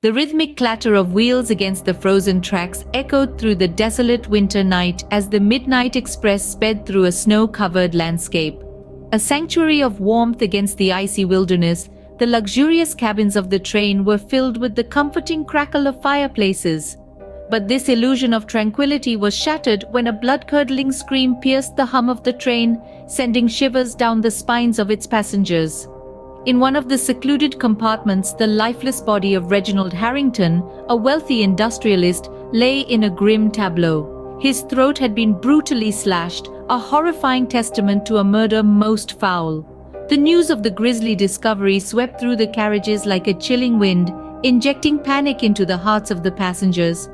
The rhythmic clatter of wheels against the frozen tracks echoed through the desolate winter night as the Midnight Express sped through a snow-covered landscape. A sanctuary of warmth against the icy wilderness, the luxurious cabins of the train were filled with the comforting crackle of fireplaces. But this illusion of tranquility was shattered when a blood-curdling scream pierced the hum of the train, sending shivers down the spines of its passengers. In one of the secluded compartments, the lifeless body of Reginald Harrington, a wealthy industrialist, lay in a grim tableau. His throat had been brutally slashed, a horrifying testament to a murder most foul. The news of the grisly discovery swept through the carriages like a chilling wind, injecting panic into the hearts of the passengers.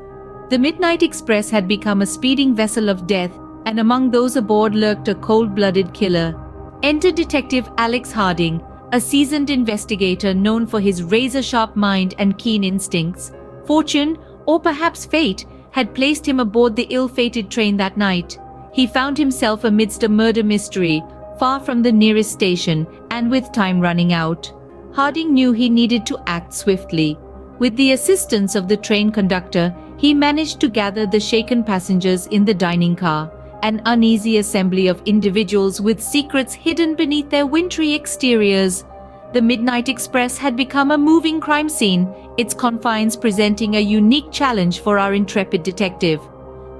The Midnight Express had become a speeding vessel of death, and among those aboard lurked a cold-blooded killer. Enter Detective Alex Harding, a seasoned investigator known for his razor-sharp mind and keen instincts. Fortune, or perhaps fate, had placed him aboard the ill-fated train that night. He found himself amidst a murder mystery, far from the nearest station, and with time running out. Harding knew he needed to act swiftly. With the assistance of the train conductor, he managed to gather the shaken passengers in the dining car, an uneasy assembly of individuals with secrets hidden beneath their wintry exteriors. The Midnight Express had become a moving crime scene, its confines presenting a unique challenge for our intrepid detective.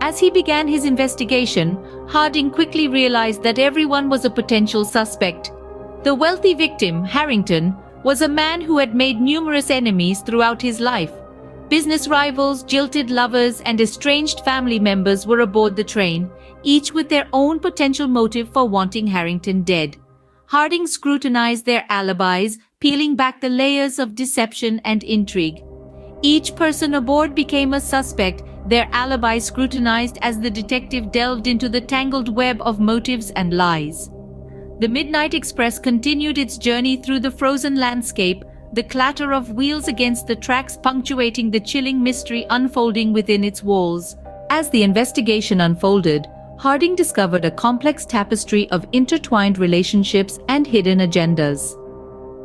As he began his investigation, Harding quickly realized that everyone was a potential suspect. The wealthy victim, Harrington, was a man who had made numerous enemies throughout his life. Business rivals, jilted lovers, and estranged family members were aboard the train, each with their own potential motive for wanting Harrington dead. Harding scrutinized their alibis, peeling back the layers of deception and intrigue. Each person aboard became a suspect, their alibis scrutinized as the detective delved into the tangled web of motives and lies. The Midnight Express continued its journey through the frozen landscape, the clatter of wheels against the tracks punctuating the chilling mystery unfolding within its walls. As the investigation unfolded, Harding discovered a complex tapestry of intertwined relationships and hidden agendas.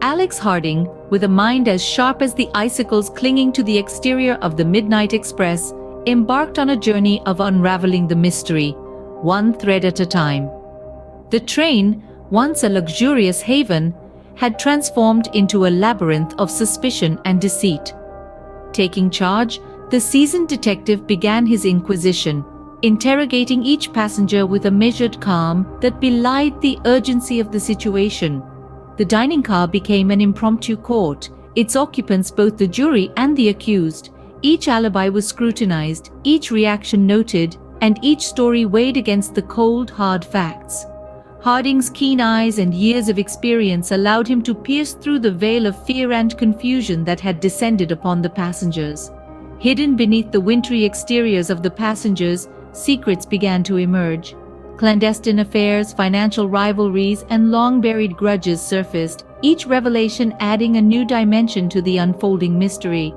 Alex Harding, with a mind as sharp as the icicles clinging to the exterior of the Midnight Express, embarked on a journey of unraveling the mystery, one thread at a time. The train, once a luxurious haven, had transformed into a labyrinth of suspicion and deceit. Taking charge, the seasoned detective began his inquisition, interrogating each passenger with a measured calm that belied the urgency of the situation. The dining car became an impromptu court, its occupants both the jury and the accused. Each alibi was scrutinized, each reaction noted, and each story weighed against the cold, hard facts. Harding's keen eyes and years of experience allowed him to pierce through the veil of fear and confusion that had descended upon the passengers. Hidden beneath the wintry exteriors of the passengers, secrets began to emerge. Clandestine affairs, financial rivalries, and long-buried grudges surfaced, each revelation adding a new dimension to the unfolding mystery.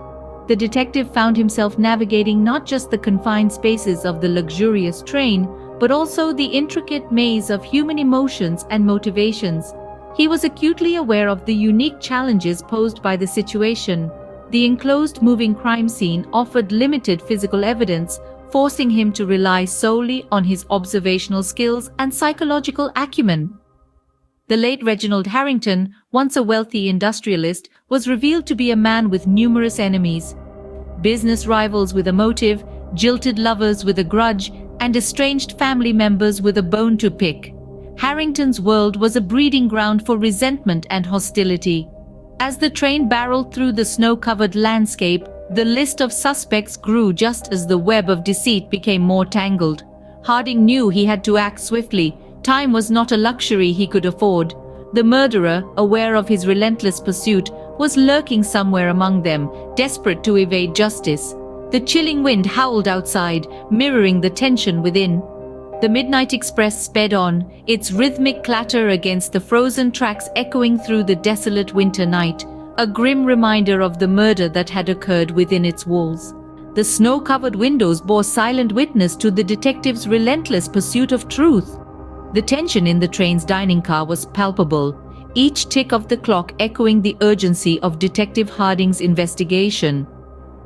The detective found himself navigating not just the confined spaces of the luxurious train, but also the intricate maze of human emotions and motivations. He was acutely aware of the unique challenges posed by the situation. The enclosed moving crime scene offered limited physical evidence, forcing him to rely solely on his observational skills and psychological acumen. The late Reginald Harrington, once a wealthy industrialist, was revealed to be a man with numerous enemies. Business rivals with a motive, jilted lovers with a grudge, and estranged family members with a bone to pick. Harrington's world was a breeding ground for resentment and hostility. As the train barreled through the snow-covered landscape, the list of suspects grew just as the web of deceit became more tangled. Harding knew he had to act swiftly. Time was not a luxury he could afford. The murderer, aware of his relentless pursuit, was lurking somewhere among them, desperate to evade justice. The chilling wind howled outside, mirroring the tension within. The Midnight Express sped on, its rhythmic clatter against the frozen tracks echoing through the desolate winter night, a grim reminder of the murder that had occurred within its walls. The snow-covered windows bore silent witness to the detective's relentless pursuit of truth. The tension in the train's dining car was palpable, each tick of the clock echoing the urgency of Detective Harding's investigation.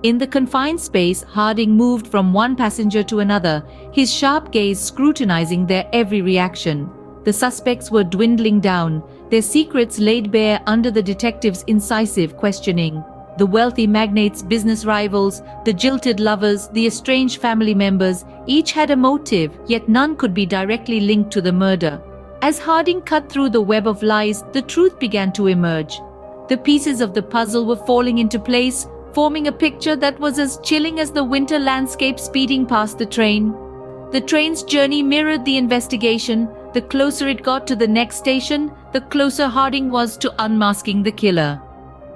In the confined space, Harding moved from one passenger to another, his sharp gaze scrutinizing their every reaction. The suspects were dwindling down, their secrets laid bare under the detective's incisive questioning. The wealthy magnates, business rivals, the jilted lovers, the estranged family members, each had a motive, yet none could be directly linked to the murder. As Harding cut through the web of lies, the truth began to emerge. The pieces of the puzzle were falling into place, forming a picture that was as chilling as the winter landscape speeding past the train. The train's journey mirrored the investigation. The closer it got to the next station, the closer Harding was to unmasking the killer.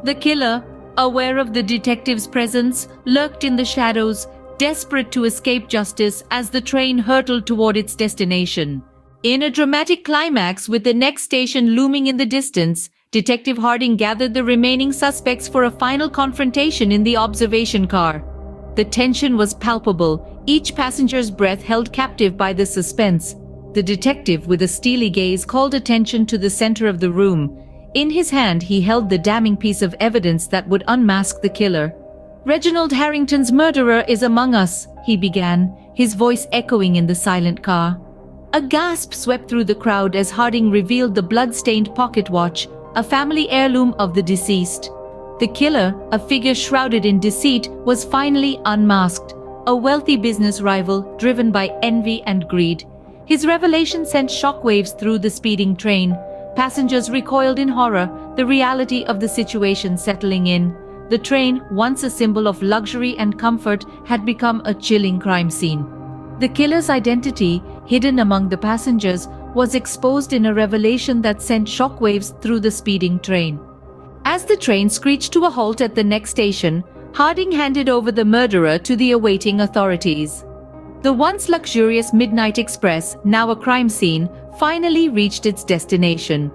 The killer, aware of the detective's presence, lurked in the shadows, desperate to escape justice as the train hurtled toward its destination. In a dramatic climax, with the next station looming in the distance, Detective Harding gathered the remaining suspects for a final confrontation in the observation car. The tension was palpable, each passenger's breath held captive by the suspense. The detective, with a steely gaze, called attention to the center of the room. In his hand, he held the damning piece of evidence that would unmask the killer. "Reginald Harrington's murderer is among us," he began, his voice echoing in the silent car. A gasp swept through the crowd as Harding revealed the blood-stained pocket watch, a family heirloom of the deceased. The killer, a figure shrouded in deceit, was finally unmasked, a wealthy business rival driven by envy and greed. His revelation sent shockwaves through the speeding train. Passengers recoiled in horror, the reality of the situation settling in. The train, once a symbol of luxury and comfort, had become a chilling crime scene. The killer's identity, hidden among the passengers, was exposed in a revelation that sent shockwaves through the speeding train. As the train screeched to a halt at the next station, Harding handed over the murderer to the awaiting authorities. The once luxurious Midnight Express, now a crime scene, finally reached its destination.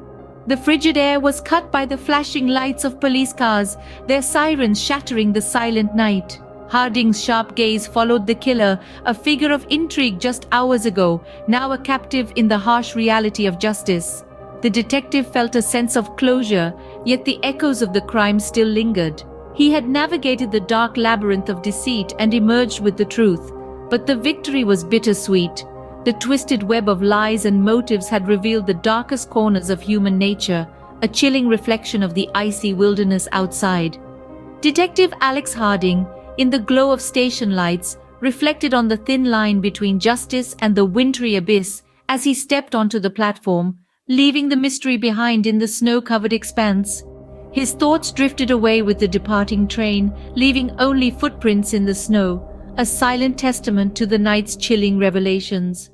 The frigid air was cut by the flashing lights of police cars, their sirens shattering the silent night. Harding's sharp gaze followed the killer, a figure of intrigue just hours ago, now a captive in the harsh reality of justice. The detective felt a sense of closure, yet the echoes of the crime still lingered. He had navigated the dark labyrinth of deceit and emerged with the truth, but the victory was bittersweet. The twisted web of lies and motives had revealed the darkest corners of human nature, a chilling reflection of the icy wilderness outside. Detective Alex Harding, in the glow of station lights, reflected on the thin line between justice and the wintry abyss as he stepped onto the platform, leaving the mystery behind in the snow-covered expanse. His thoughts drifted away with the departing train, leaving only footprints in the snow, a silent testament to the night's chilling revelations.